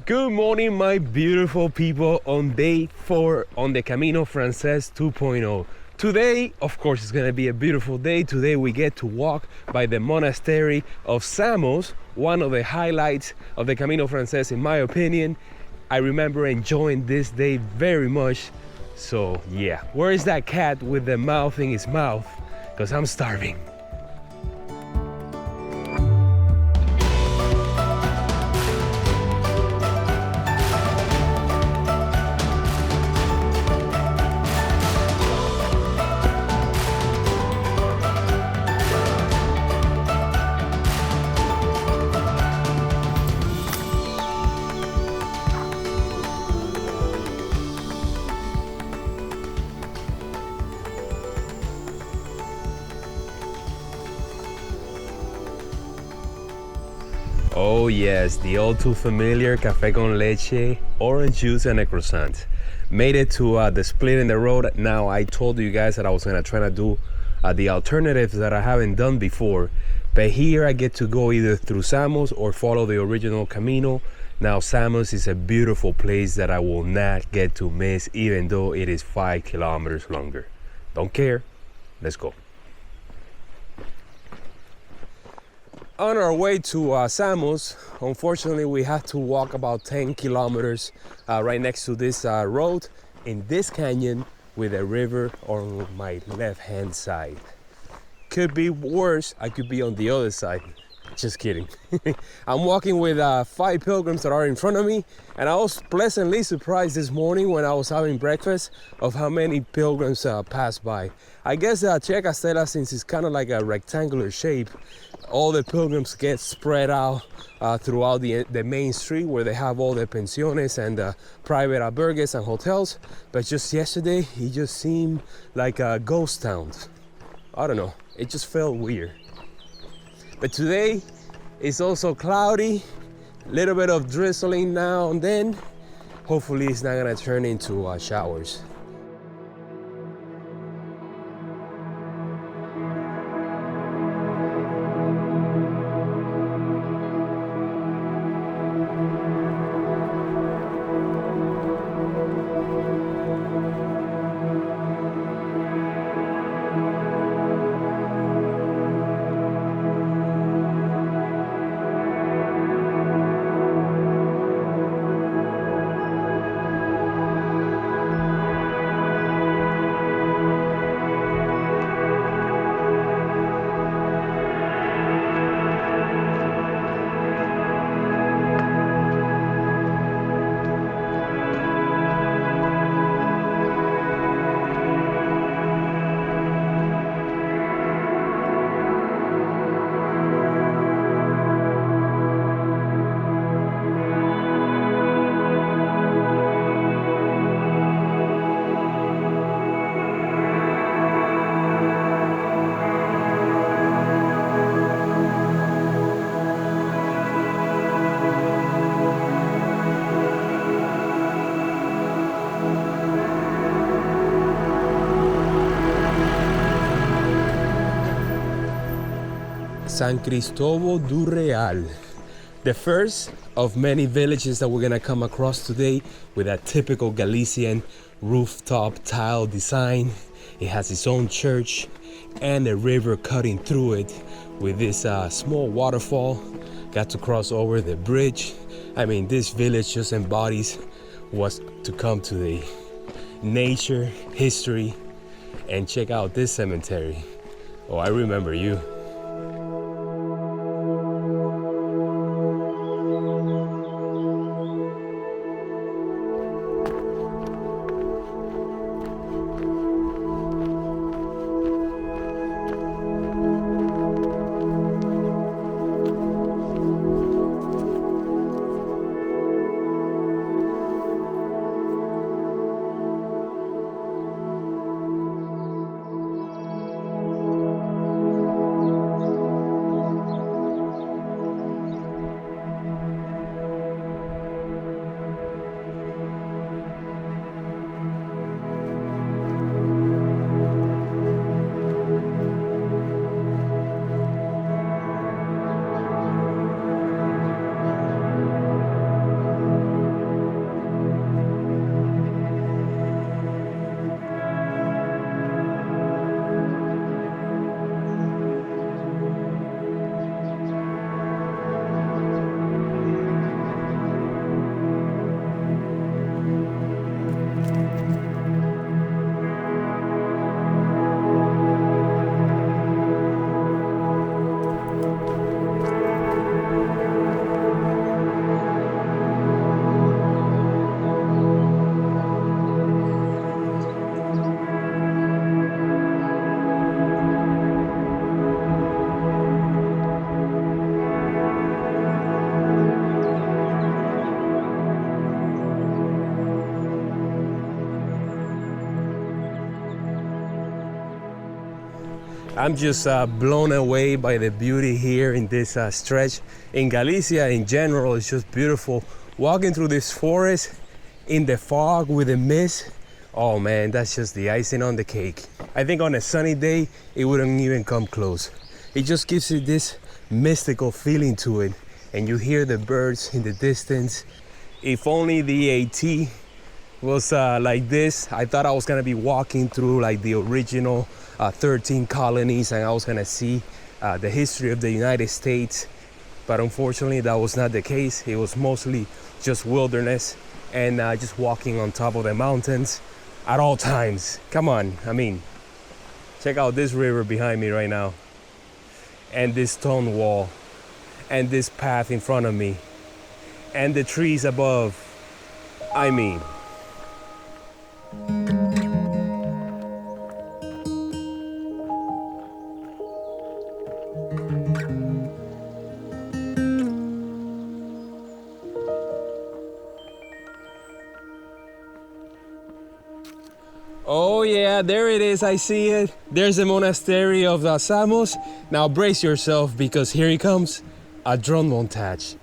Good morning, my beautiful people, on day 4 on the Camino Francés 2.0. Today, of course, it's gonna be a beautiful day. Today we get to walk by the Monastery of Samus, one of the highlights of the Camino Francés in my opinion. I remember enjoying this day very much. So yeah, where is that cat with the mouth in his mouth? Because I'm starving. Oh yes, the all too familiar café con leche, orange juice and a croissant. Made it to the split in the road. Now I told you guys that I was gonna try to do the alternatives that I haven't done before. But here I get to go either through Samus or follow the original Camino. Now Samus is a beautiful place that I will not get to miss even though it is 5 kilometers longer. Don't care, let's go. On our way to Samus, unfortunately we had to walk about 10 kilometers right next to this road in this canyon with a river on my left hand side. Could be worse, I could be on the other side. Just kidding. I'm walking with 5 pilgrims that are in front of me, and I was pleasantly surprised this morning when I was having breakfast of how many pilgrims passed by. I guess Triacastela, since it's kind of like a rectangular shape, all the pilgrims get spread out throughout the main street where they have all the pensiones and private albergues and hotels. But just yesterday, it just seemed like a ghost town. I don't know, it just felt weird. But today it's also cloudy, little bit of drizzling now and then. Hopefully it's not gonna turn into showers. San Cristobal du Real, the first of many villages that we're gonna come across today with a typical Galician rooftop tile design. It has its own church and a river cutting through it with this small waterfall. Got to cross over the bridge. I mean, this village just embodies what's to come today. Nature, history, and check out this cemetery. Oh, I remember you. I'm just blown away by the beauty here in this stretch. In Galicia in general, it's just beautiful. Walking through this forest in the fog with the mist, oh man, that's just the icing on the cake. I think on a sunny day, it wouldn't even come close. It just gives you this mystical feeling to it, and you hear the birds in the distance. If only the AT was like this, I thought I was gonna be walking through like the original 13 colonies, and I was gonna see the history of the United States. But unfortunately, that was not the case. It was mostly just wilderness and just walking on top of the mountains at all times. Come on, I mean, check out this river behind me right now, and this stone wall, and this path in front of me, and the trees above. I mean, oh yeah, there it is, I see it. There's the Monastery of Samus. Now brace yourself, because here he comes, a drone montage.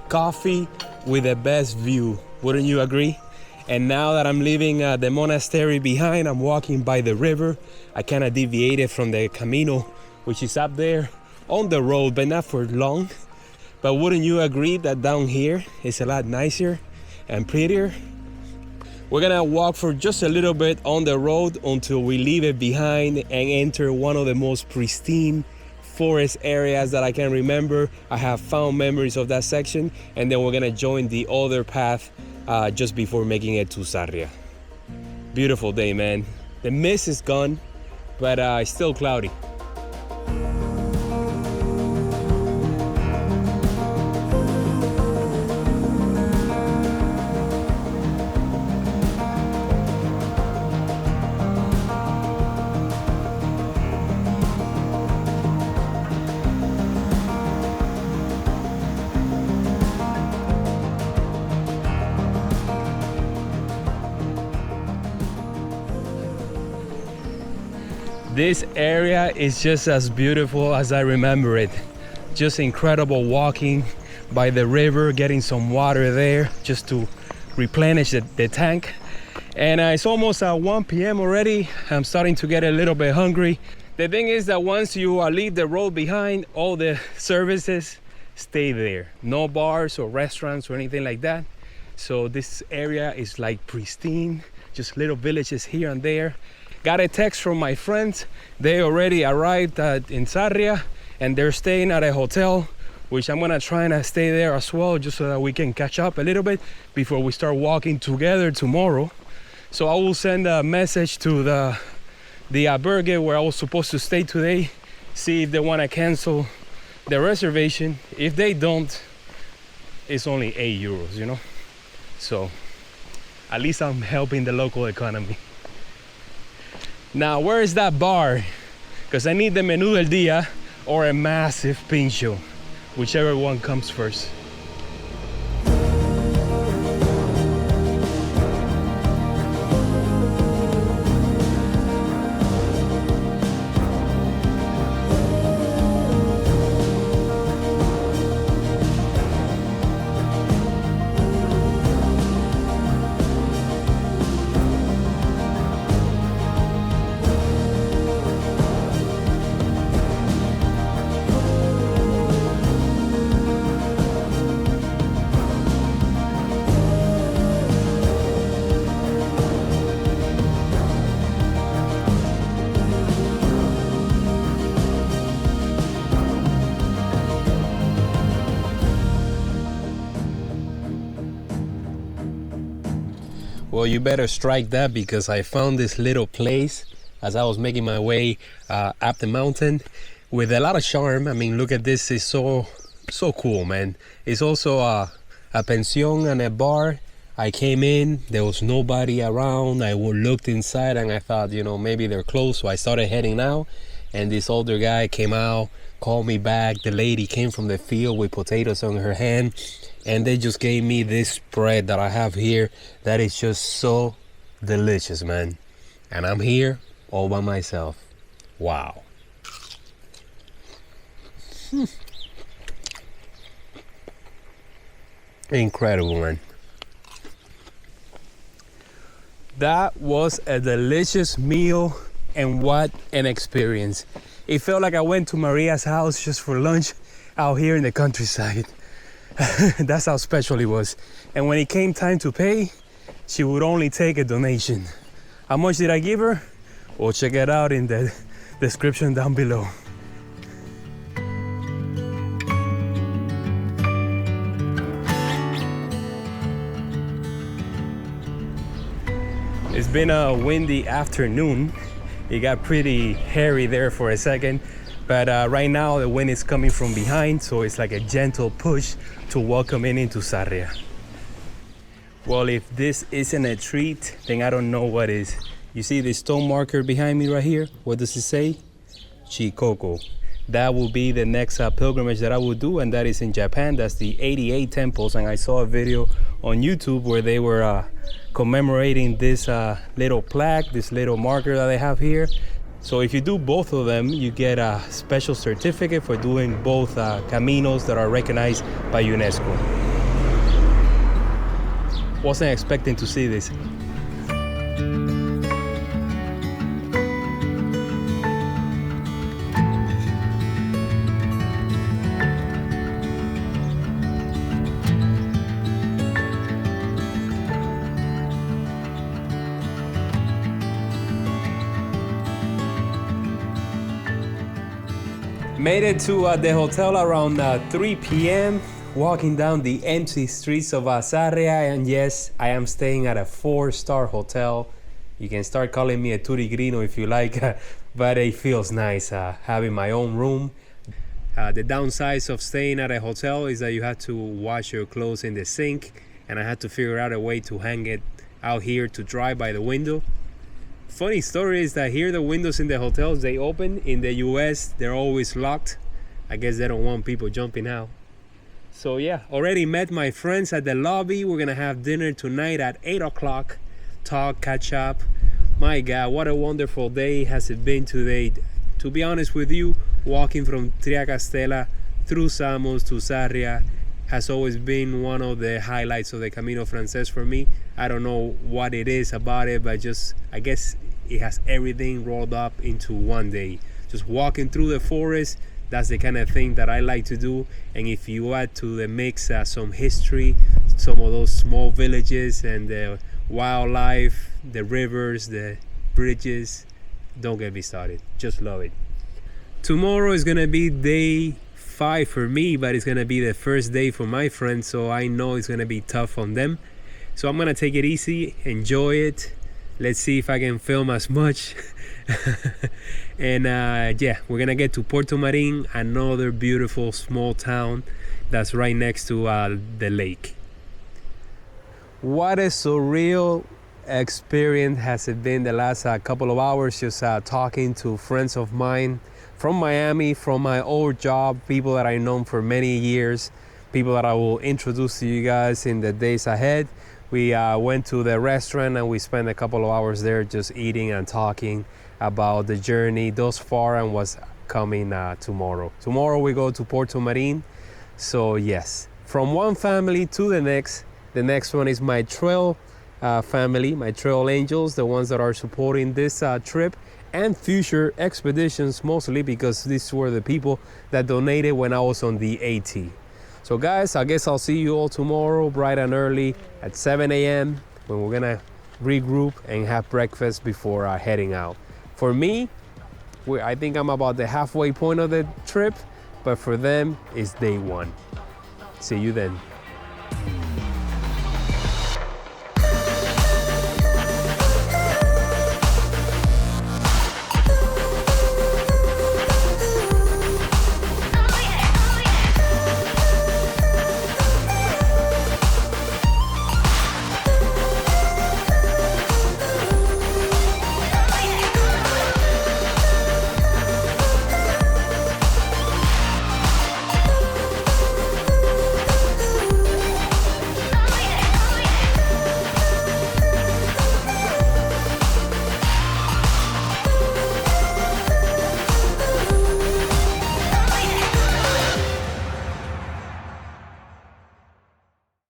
Coffee with the best view, wouldn't you agree? And now that I'm leaving the monastery behind, I'm walking by the river. I kind of deviated from the Camino, which is up there on the road, but not for long. But wouldn't you agree that down here is a lot nicer and prettier? We're gonna walk for just a little bit on the road until we leave it behind and enter one of the most pristine forest areas that I can remember. I have fond memories of that section, and then we're gonna join the other path just before making it to Sarria. Beautiful day, man. The mist is gone, but it's still cloudy. This area is just as beautiful as I remember it. Just incredible walking by the river, getting some water there just to replenish the tank. And it's almost 1 p.m. already. I'm starting to get a little bit hungry. The thing is that once you leave the road behind, all the services stay there. No bars or restaurants or anything like that. So this area is like pristine, just little villages here and there. Got a text from my friends. They already arrived in Sarria, and they're staying at a hotel, which I'm gonna try and stay there as well, just so that we can catch up a little bit before we start walking together tomorrow. So I will send a message to the albergue where I was supposed to stay today, see if they want to cancel the reservation, if they don't, it's only €8, you know? So at least I'm helping the local economy. Now, where is that bar? Because I need the menú del día or a massive pincho, whichever one comes first. Well, you better strike that, because I found this little place as I was making my way up the mountain with a lot of charm. I mean, look at this, it's so cool, man. It's also a pension and a bar. I came in, there was nobody around. I looked inside and I thought, you know, maybe they're closed, so I started heading out, and this older guy came out, called me back. The lady came from the field with potatoes on her hand, and they just gave me this spread that I have here that is just so delicious, man. And I'm here all by myself. Wow. Incredible, man. That was a delicious meal, and what an experience. It felt like I went to Maria's house just for lunch out here in the countryside. That's how special it was. And when it came time to pay, she would only take a donation. How much did I give her? Well, check it out in the description down below. It's been a windy afternoon. It got pretty hairy there for a second, but right now the wind is coming from behind, so it's like a gentle push to welcome in into Sarria. Well, if this isn't a treat, then I don't know what is. You see this stone marker behind me right here? What does it say? Shikoku. That will be the next pilgrimage that I will do, and that is in Japan. That's the 88 temples, and I saw a video on YouTube where they were commemorating this little plaque, this little marker that they have here. So if you do both of them, you get a special certificate for doing both caminos that are recognized by UNESCO. Wasn't expecting to see this. Made it to the hotel around 3 p.m. Walking down the empty streets of Asaria, and yes, I am staying at a 4-star hotel. You can start calling me a turigrino if you like, but it feels nice having my own room. The downsides of staying at a hotel is that you have to wash your clothes in the sink, and I had to figure out a way to hang it out here to dry by the window. Funny story is that here the windows in the hotels, they open. In the US, they're always locked. I guess they don't want people jumping out. So yeah, already met my friends at the lobby. We're gonna have dinner tonight at 8 o'clock. Talk, catch up. My God, what a wonderful day has it been today. To be honest with you, walking from Triacastela through Samus to Sarria has always been one of the highlights of the Camino Francés for me. I don't know what it is about it, but just, I guess it has everything rolled up into one day. Just walking through the forest, that's the kind of thing that I like to do. And if you add to the mix some history, some of those small villages and the wildlife, the rivers, the bridges, don't get me started. Just love it. Tomorrow is gonna be day 5 for me, but it's gonna be the first day for my friends, so I know it's gonna be tough on them. So I'm gonna take it easy, enjoy it, Let's see if I can film as much. And yeah, we're gonna get to Puerto Marin, another beautiful small town that's right next to the lake. What a surreal experience has it been the last couple of hours, just talking to friends of mine from Miami, from my old job, people that I've known for many years, people that I will introduce to you guys in the days ahead. We went to the restaurant and we spent a couple of hours there just eating and talking about the journey thus far and what's coming tomorrow. Tomorrow we go to Puerto Marin. So yes, from one family to the next one is my trail family, my trail angels, the ones that are supporting this trip and future expeditions, mostly because these were the people that donated when I was on the AT. So guys, I guess I'll see you all tomorrow bright and early at 7 a.m. when we're gonna regroup and have breakfast before heading out. For me, I think I'm about the halfway point of the trip, but for them, it's day one. See you then.